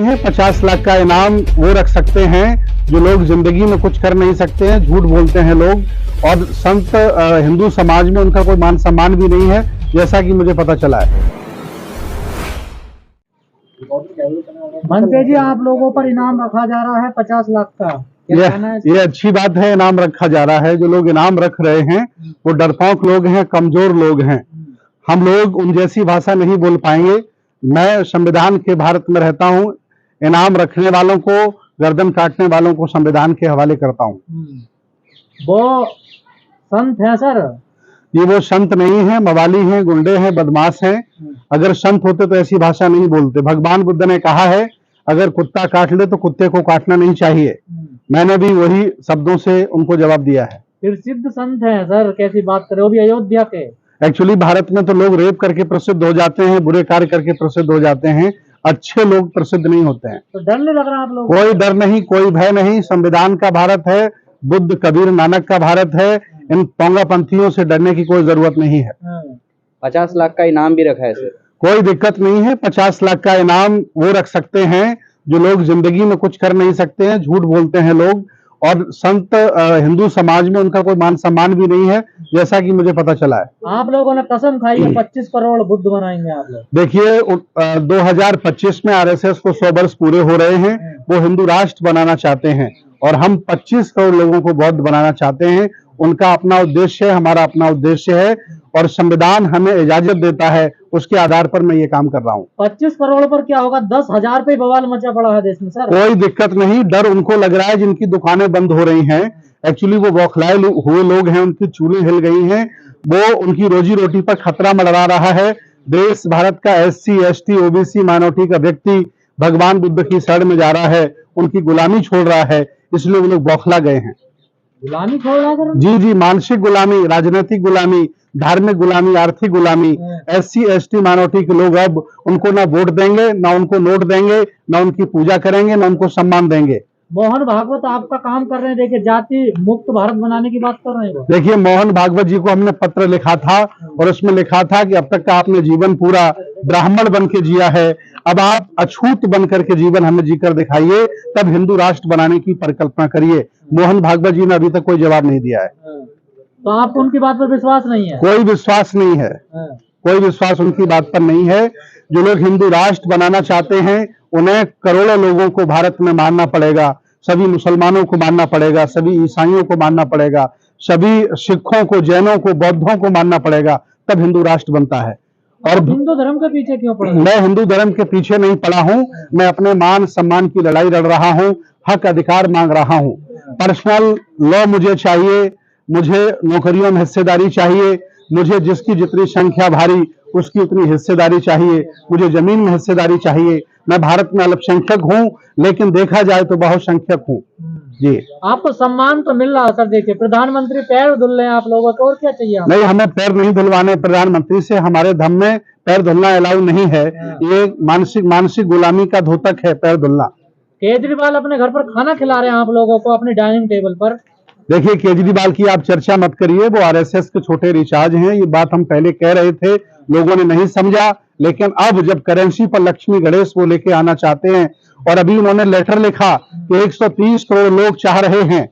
है 50 लाख का इनाम वो रख सकते हैं जो लोग जिंदगी में कुछ कर नहीं सकते हैं, झूठ बोलते हैं लोग, और संत हिंदू समाज में उनका कोई मान सम्मान भी नहीं है, जैसा कि मुझे पता चला है। मनते जी, आप लोगों पर इनाम रखा जा रहा है 50 लाख का, क्या कहना है? ये अच्छी बात है, इनाम रखा जा रहा है। जो लोग इनाम रख रहे हैं वो डरपोक लोग हैं, कमजोर लोग हैं। हम लोग उन जैसी भाषा नहीं बोल पाएंगे। मैं संविधान के भारत में रहता हूं। इनाम रखने वालों को, गर्दन काटने वालों को संविधान के हवाले करता हूं। वो संत है सर? ये वो संत नहीं है, मवाली हैं, गुंडे हैं, बदमाश हैं। अगर संत होते तो ऐसी भाषा नहीं बोलते। भगवान बुद्ध ने कहा है अगर कुत्ता काट ले तो कुत्ते को काटना नहीं चाहिए। मैंने भी वही शब्दों से उनको जवाब दिया है। फिर सिद्ध संत है सर, कैसी बात कर रहे हो? भी अयोध्या के। एक्चुअली भारत में तो लोग रेप करके प्रसिद्ध हो जाते हैं, बुरे कार्य करके प्रसिद्ध हो जाते हैं, अच्छे लोग प्रसिद्ध नहीं होते हैं। तो डर नहीं लग रहा आप लोग? कोई डर नहीं, कोई भय नहीं। संविधान का भारत है, बुद्ध कबीर नानक का भारत है। इन पोंगापंथियों से डरने की कोई जरूरत नहीं है। 50 लाख का इनाम भी रखा है सर। कोई दिक्कत नहीं है। 50 लाख का इनाम वो रख सकते हैं जो लोग जिंदगी में कुछ कर नहीं सकते हैं, झूठ बोलते हैं लोग, और संत हिंदू समाज में उनका कोई मान सम्मान भी नहीं है, जैसा कि मुझे पता चला है। आप लोगों ने कसम खाई है 25 करोड़ बुद्ध बनाएंगे आप लोग। देखिए 2025 में आरएसएस को 100 वर्ष पूरे हो रहे हैं। वो हिंदू राष्ट्र बनाना चाहते हैं और हम 25 करोड़ लोगों को बौद्ध बनाना चाहते हैं। उनका अपना उद्देश्य है, हमारा अपना उद्देश्य है, और संविधान हमें इजाजत देता है, उसके आधार पर मैं ये काम कर रहा हूँ। 25 करोड़ पर क्या होगा? 10,000 पे बवाल मचा पड़ा है देश में सर। कोई दिक्कत नहीं। डर उनको लग रहा है जिनकी दुकानें बंद हो रही हैं। एक्चुअली वो बौखलाए हुए लोग हैं, उनकी चूल्हे हिल गई हैं। वो उनकी रोजी रोटी पर खतरा मंडरा रहा है। देश भारत का SC ST OBC माइनॉरिटी का व्यक्ति भगवान बुद्ध की शरण में जा रहा है, उनकी गुलामी छोड़ रहा है, इसलिए वो लोग बौखला गए हैं। गुलामी छोड़ रहा है? जी, मानसिक गुलामी, राजनीतिक गुलामी, धार्मिक गुलामी, आर्थिक गुलामी। SC ST माइनॉरिटी के लोग अब उनको ना वोट देंगे, ना उनको नोट देंगे, ना उनकी पूजा करेंगे, ना उनको सम्मान देंगे। मोहन भागवत आपका काम कर रहे हैं, देखिए जाति मुक्त भारत बनाने की बात कर रहे हैं। देखिए मोहन भागवत जी को हमने पत्र लिखा था और उसमें लिखा था कि अब तक का आपने जीवन पूरा ब्राह्मण बन के जिया है, अब आप अछूत बन करके जीवन हमें जीकर दिखाइए, तब हिंदू राष्ट्र बनाने की परिकल्पना करिए। मोहन भागवत जी ने अभी तक कोई जवाब नहीं दिया है। तो आपको उनकी बात पर विश्वास नहीं है? कोई विश्वास नहीं है, कोई विश्वास उनकी बात पर नहीं है। जो लोग हिंदू राष्ट्र बनाना चाहते हैं उन्हें करोड़ों लोगों को भारत में मानना पड़ेगा। सभी मुसलमानों को मानना पड़ेगा, सभी ईसाइयों को मानना पड़ेगा, सभी सिखों को, जैनों को, बौद्धों को मानना पड़ेगा, तब हिंदू राष्ट्र बनता है। और हिंदू धर्म के पीछे क्यों पड़ा? मैं हिंदू धर्म के पीछे नहीं पड़ा हूं। मैं अपने मान सम्मान की लड़ाई लड़ रहा हूं, हक अधिकार मांग रहा हूं। पर्सनल लॉ मुझे चाहिए, मुझे नौकरियों में हिस्सेदारी चाहिए, मुझे जिसकी जितनी संख्या भारी उसकी उतनी हिस्सेदारी चाहिए, मुझे जमीन में हिस्सेदारी चाहिए। मैं भारत में अल्पसंख्यक हूं, लेकिन देखा जाए तो बहुसंख्यक हूं। जी, आपको सम्मान तो मिल रहा है सर। देखिए प्रधानमंत्री पैर धुल रहे हैं आप लोगों को, और क्या चाहिए? नहीं, हमें पैर नहीं धुलवाने प्रधानमंत्री से। हमारे धर्म में पैर धुलना अलाउ नहीं है। ये मानसिक गुलामी का द्योतक है पैर धुलना। केजरीवाल अपने घर पर खाना खिला रहे हैं आप लोगों को अपने डाइनिंग टेबल पर। देखिए केजरीवाल की आप चर्चा मत करिए, वो RSS के छोटे रिचार्ज हैं। ये बात हम पहले कह रहे थे, लोगों ने नहीं समझा, लेकिन अब जब करेंसी पर लक्ष्मी गणेश वो लेके आना चाहते हैं, और अभी उन्होंने लेटर लिखा कि 130 करोड़ लोग चाह रहे हैं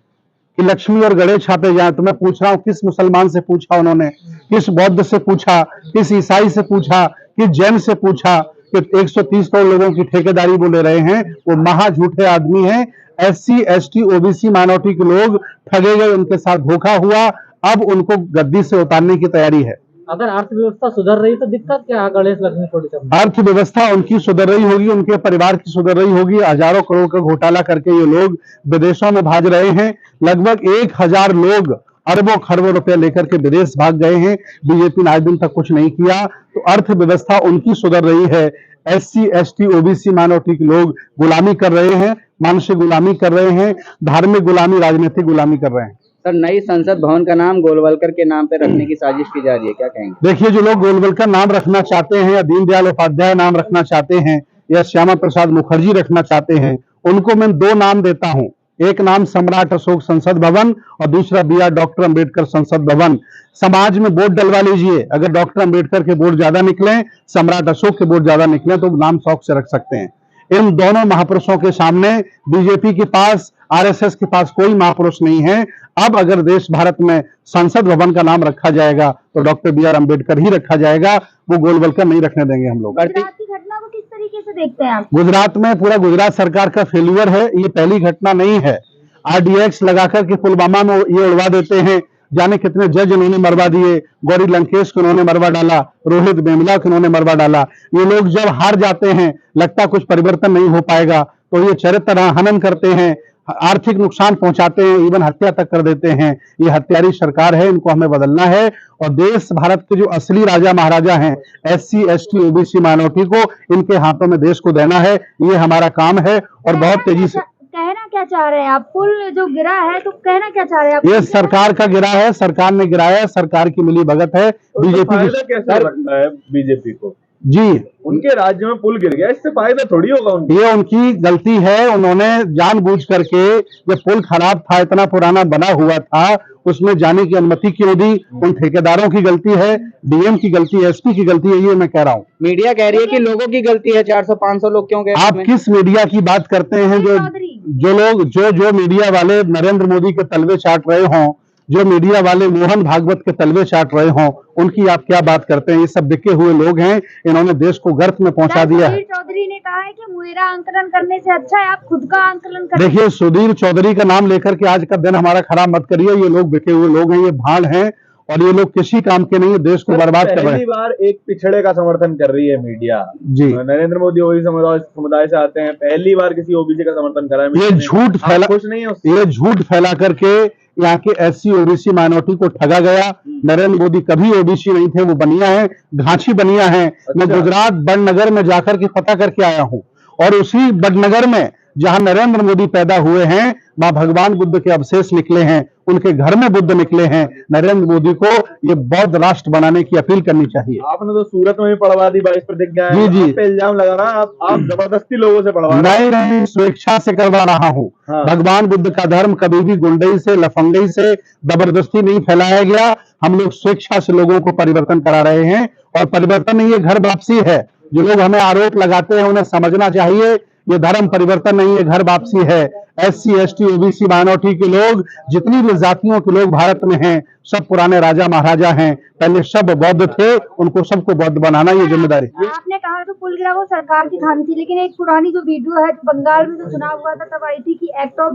कि लक्ष्मी और गणेश छापे जाए, तो मैं पूछ रहा हूं किस मुसलमान से पूछा उन्होंने, किस बौद्ध से पूछा, किस ईसाई से पूछा, किस जैन से पूछा कि 130 करोड़ लोगों की ठेकेदारी वो ले रहे हैं? वो महा झूठे आदमी हैं। SC ST OBC माइनॉरिटी के लोग ठगे गए, उनके साथ धोखा हुआ, अब उनको गद्दी से उतारने की तैयारी है। अगर अर्थव्यवस्था सुधर रही तो दिक्कत क्या है? गणेश लक्ष्मी थोड़ी सब अर्थव्यवस्था उनकी सुधर रही होगी, उनके परिवार की सुधर रही होगी। हजारों करोड़ का घोटाला करके ये लोग विदेशों में भाग रहे हैं। लगभग 1000 लोग अरबों खरबों रुपए लेकर के विदेश भाग गए हैं। बीजेपी ने आज दिन तक कुछ नहीं किया। तो अर्थव्यवस्था उनकी सुधर रही है। SC ST OBC माइनॉरिटी के लोग गुलामी कर रहे हैं, मानसिक गुलामी कर रहे हैं, धार्मिक गुलामी, राजनीतिक गुलामी कर रहे हैं। सर, नई संसद भवन का नाम गोलवलकर के नाम पे रखने की साजिश की जा रही है, क्या कहेंगे? देखिए, जो लोग गोलवलकर नाम रखना चाहते हैं, या दीनदयाल उपाध्याय नाम रखना चाहते हैं, या श्यामा प्रसाद मुखर्जी रखना चाहते हैं, उनको मैं 2 नाम देता हूं। एक नाम सम्राट अशोक संसद भवन और दूसरा BR डॉक्टर अंबेडकर संसद भवन। समाज में वोट डलवा लीजिए, अगर डॉक्टर अंबेडकर के वोट ज्यादा निकले, सम्राट अशोक के वोट ज्यादा निकले, तो नाम शौक से रख सकते हैं। इन दोनों महापुरुषों के सामने बीजेपी के पास, आरएसएस के पास कोई महापुरुष नहीं है। अब अगर देश भारत में संसद भवन का नाम रखा जाएगा तो डॉक्टर बी आर अम्बेडकर ही रखा जाएगा, वो गोलवलकर नहीं रखने देंगे हम लोग। गुजरात की घटना को किस तरीके से देखते हैं आप? गुजरात में पूरा गुजरात सरकार का फेल्यूर है, ये पहली घटना नहीं है। आरडीएक्स लगाकर के पुलवामा में ये उड़वा देते हैं, जाने कितने जज उन्होंने मरवा दिए, गौरी लंकेश को उन्होंने मरवा डाला, रोहित वेमुला को उन्होंने मरवा डाला। ये लोग जब हार जाते हैं, लगता कुछ परिवर्तन नहीं हो पाएगा, तो ये चरित्र हनन करते हैं, आर्थिक नुकसान पहुंचाते हैं, इवन हत्या तक कर देते हैं। ये हत्यारी सरकार है, इनको हमें बदलना है और देश भारत के जो असली राजा महाराजा हैं, एससी एसटी ओबीसी माइनॉरिटी को इनके हाथों में देश को देना है, ये हमारा काम है। और बहुत तेजी से कहना क्या चाह रहे हैं आप? पुल जो गिरा है तो कहना क्या चाह रहे हैं आप? ये सरकार का गिरा है, सरकार ने गिराया, सरकार की मिली भगत है। बीजेपी फायदा कैसे लगता है बीजेपी को? जी, उनके राज्य में पुल गिर गया, इससे फायदा थोड़ी होगा उनको। ये उनकी गलती है, उन्होंने जानबूझ करके, जब पुल खराब था, इतना पुराना बना हुआ था, उसमें जाने की अनुमति क्यों दी? उन ठेकेदारों की गलती है, डीएम की गलती है, एसपी की गलती है, ये मैं कह रहा हूँ। मीडिया कह रही है कि लोगों की गलती है, 400-500 लोग क्यों गए? आप किस मीडिया की बात करते हैं? जो लोग जो मीडिया वाले नरेंद्र मोदी के तलवे चाट रहे हों, जो मीडिया वाले मोहन भागवत के तलवे चाट रहे हों, उनकी आप क्या बात करते हैं? ये सब बिके हुए लोग हैं, इन्होंने देश को गर्त में पहुंचा दिया है। सुधीर चौधरी ने कहा है कि मेरा आंकलन करने से अच्छा है आप खुद का आंकलन करें। देखिए, सुधीर चौधरी का नाम लेकर के आज का दिन हमारा खराब मत करिए। ये लोग बिके हुए लोग हैं, ये भाड़ हैं और ये लोग किसी काम के नहीं है, देश को बर्बाद कर रहे पहली हैं। बार एक पिछड़े का समर्थन कर रही है मीडिया जी, नरेंद्र मोदी ओबीसी समुदाय से आते हैं, पहली बार किसी ओबीसी का समर्थन करा है। ये झूठ फैला, खुश नहीं है उससे? ये झूठ फैला करके यहाँ के एससी ओबीसी माइनॉरिटी को ठगा गया। नरेंद्र मोदी कभी ओबीसी नहीं थे, वो बनिया है, घांची बनिया है। मैं गुजरात बड़नगर में जाकर के पता करके आया हूँ और उसी बड़नगर में जहां नरेंद्र मोदी पैदा हुए हैं, वहां भगवान बुद्ध के अवशेष निकले हैं, उनके घर में बुद्ध निकले हैं। नरेंद्र मोदी को ये बौद्ध राष्ट्र बनाने की अपील करनी चाहिए। आपने तो सूरत में भी पढ़वा दी 22 प्रतिज्ञाएं। जी, जी। आप पे इल्जाम लगा रहा, आप जबरदस्ती लोगों से पढ़वा रहे हैं। नहीं, स्वेच्छा से करवा रहा हूँ। हाँ। भगवान बुद्ध का धर्म कभी भी गुंडई से, लफंगई से, जबरदस्ती नहीं फैलाया गया। हम लोग स्वेच्छा से लोगों को परिवर्तन करा रहे हैं और परिवर्तन नहीं, ये घर वापसी है। जो लोग हमें आरोप लगाते हैं, उन्हें समझना चाहिए ये धर्म परिवर्तन नहीं है, घर वापसी है। एससी एसटी ओबीसी माइनॉरिटी के लोग, जितनी भी जातियों के लोग भारत में हैं, सब पुराने राजा महाराजा हैं। पहले सब बौद्ध थे, उनको सबको बौद्ध बनाना ये जिम्मेदारी। आपने कहा जो पुल गिरा वो सरकार की खामी थी, लेकिन एक पुरानी जो वीडियो है बंगाल में जो चुनाव हुआ था तब आई थी कि एक्ट ऑफ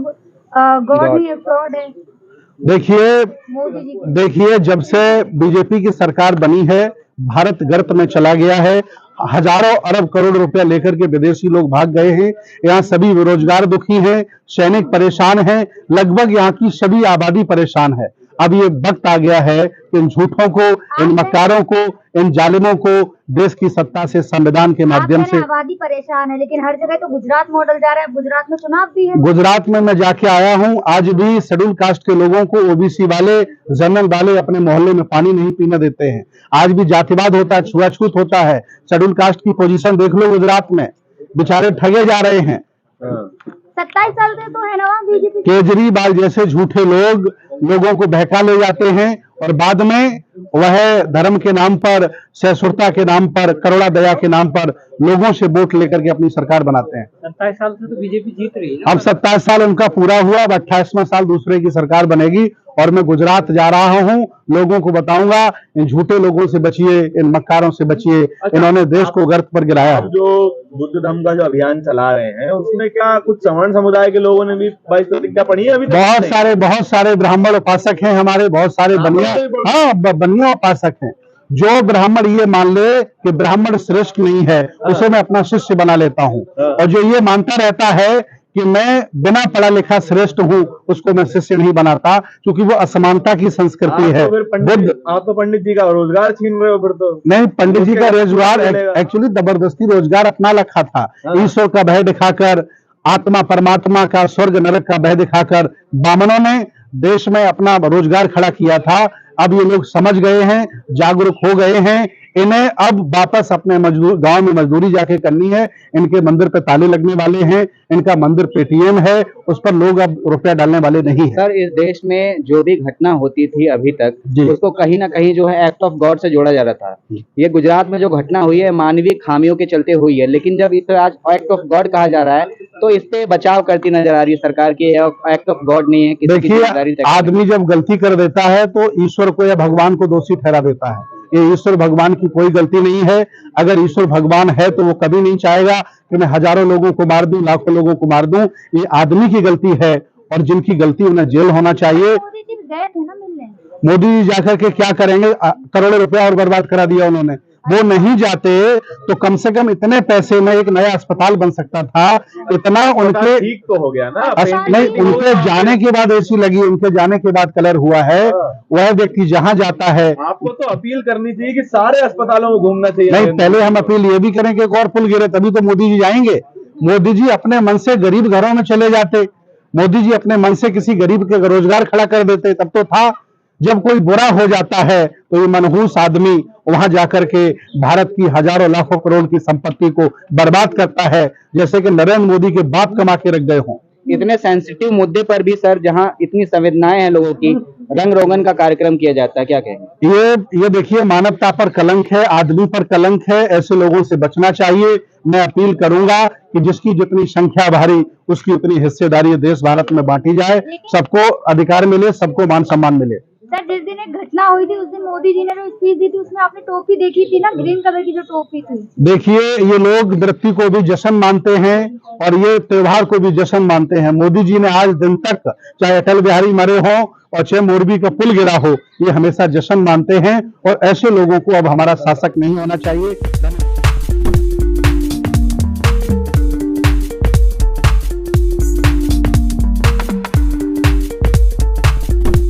गॉड नहीं है, फ्रॉड है। मोदी जी की। देखिए, जब से बीजेपी की सरकार बनी है, भारत गर्त में चला गया है। हजारों अरब करोड़ रुपया लेकर के विदेशी लोग भाग गए हैं। यहाँ सभी बेरोजगार दुखी हैं, सैनिक परेशान हैं, लगभग यहाँ की सभी आबादी परेशान है। अब ये वक्त आ गया है कि इन झूठों को, इन मक्कारों को, इन जालिमों को देश की सत्ता से, संविधान के माध्यम से। आबादी परेशान है, लेकिन हर जगह तो गुजरात मॉडल जा रहा है। गुजरात में चुनाव भी है। गुजरात में मैं जाके आया हूँ, आज भी शेड्यूल कास्ट के लोगों को ओबीसी वाले, जनरल वाले अपने मोहल्ले में पानी नहीं पीने देते हैं। आज भी जातिवाद होता है, छुआछूत होता है। शेड्यूल कास्ट की पोजीशन देख लो, गुजरात में बेचारे ठगे जा रहे हैं। 27 साल से तो है ना वहाँ बीजेपी। केजरीवाल जैसे झूठे लोग लोगों को बहका ले जाते हैं और बाद में वह धर्म के नाम पर, सहिष्णुता के नाम पर, करुणा दया के नाम पर लोगों से वोट लेकर के अपनी सरकार बनाते हैं। 27 साल से तो बीजेपी जीत रही है ना। अब 27 साल उनका पूरा हुआ, अब 28वां साल दूसरे की सरकार बनेगी और मैं गुजरात जा रहा हूं, लोगों को बताऊंगा इन झूठे लोगों से बचिए, इन मक्कारों से बचिए। इन्होंने देश को गर्त पर गिराया है। जो बुद्ध धम्म का जो अभियान चला रहे हैं, उसमें क्या कुछ सवर्ण समुदाय के लोगों ने भी 22 प्रतिज्ञा पढ़ी है? अभी तक बहुत सारे ब्राह्मण उपासक हैं हमारे, बहुत सारे बनिया, हाँ, बनिया उपासक हैं। जो ब्राह्मण ये मान ले कि ब्राह्मण श्रेष्ठ नहीं है, उसे मैं अपना शिष्य बना लेता हूँ। और जो ये मानता रहता है कि मैं बिना पढ़ा लिखा श्रेष्ठ हूँ, उसको मैं शिष्य नहीं बनाता, क्योंकि वो असमानता की संस्कृति है। आप तो पंडित जी का रोजगार छीन रहे हो फिर तो। नहीं, पंडित जी का रोजगार एक्चुअली जबरदस्ती रोजगार अपना रखा था। ईश्वर का भय दिखाकर, आत्मा परमात्मा का, स्वर्ग नरक का भय दिखाकर बामनों ने देश में अपना रोजगार खड़ा किया था। अब ये लोग समझ गए हैं, जागरूक हो गए हैं, इन्हें अब वापस अपने गांव में मजदूरी जाके करनी है। इनके मंदिर पे ताले लगने वाले हैं, इनका मंदिर पेटीएम है, उस पर लोग अब रुपया डालने वाले नहीं है। सर, इस देश में जो भी घटना होती थी अभी तक, जी। उसको कहीं ना कहीं जो है एक्ट ऑफ गॉड से जोड़ा जा रहा था। ये गुजरात में जो घटना हुई है मानवीय खामियों के चलते हुई है, लेकिन जब इसे आज एक्ट ऑफ गॉड कहा जा रहा है तो इस पे बचाव करती नजर आ रही है सरकार की। एक्ट ऑफ गॉड नहीं है, किसी की देखिए, जिम्मेदारी तय करनी। आदमी जब गलती कर देता है तो ईश्वर को या भगवान को दोषी ठहरा देता है। ये ईश्वर भगवान की कोई गलती नहीं है। अगर ईश्वर भगवान है तो वो कभी नहीं चाहेगा कि मैं हजारों लोगों को मार दूं, लाखों लोगों को मार दूं। ये आदमी की गलती है और जिनकी गलती उन्हें जेल होना चाहिए। मोदी जी गए थे ना मिलने। मोदी जी जाकर के क्या करेंगे? करोड़ों रुपया और बर्बाद करा दिया उन्होंने। वो नहीं जाते तो कम से कम इतने पैसे में एक नया अस्पताल बन सकता था। इतना उनके ठीक तो हो गया ना। नहीं, उनके जाने के बाद एसी लगी, उनके जाने के बाद कलर हुआ है। वह व्यक्ति जहां जाता है, आपको तो अपील करनी चाहिए कि सारे अस्पतालों में घूमना चाहिए। नहीं, पहले हम अपील ये भी करें कि एक और पुल गिरे तभी तो मोदी जी जाएंगे। मोदी जी अपने मन से गरीब घरों में चले जाते, मोदी जी अपने मन से किसी गरीब के रोजगार खड़ा कर देते, तब तो था। जब कोई बुरा हो जाता है तो ये मनहूस आदमी वहां जाकर के भारत की हजारों लाखों करोड़ की संपत्ति को बर्बाद करता है, जैसे कि नरेंद्र मोदी के बाप कमा के रख गए हों। इतने सेंसिटिव मुद्दे पर भी सर, जहां इतनी संवेदनाएं हैं लोगों की, रंग रोगन का कार्यक्रम किया जाता है, क्या कहेंगे? ये देखिए, मानवता पर कलंक है, आदमी पर कलंक है। ऐसे लोगों से बचना चाहिए। मैं अपील करूंगा कि जिसकी जितनी संख्या भारी उसकी उतनी हिस्सेदारी देश भारत में बांटी जाए, सबको अधिकार मिले, सबको मान सम्मान मिले। सर, जिस दिन एक घटना हुई थी उस दिन मोदी जी ने जो स्पीच दी थी उसमें आपने टोपी देखी थी ना, ग्रीन कलर की जो टोपी थी। देखिए, ये लोग नृत्य को भी जश्न मानते हैं और ये त्योहार को भी जश्न मानते हैं। मोदी जी ने आज दिन तक, चाहे अटल बिहारी मरे हों और चाहे मोरबी का पुल गिरा हो, ये हमेशा जश्न मानते हैं और ऐसे लोगों को अब हमारा शासक नहीं होना चाहिए।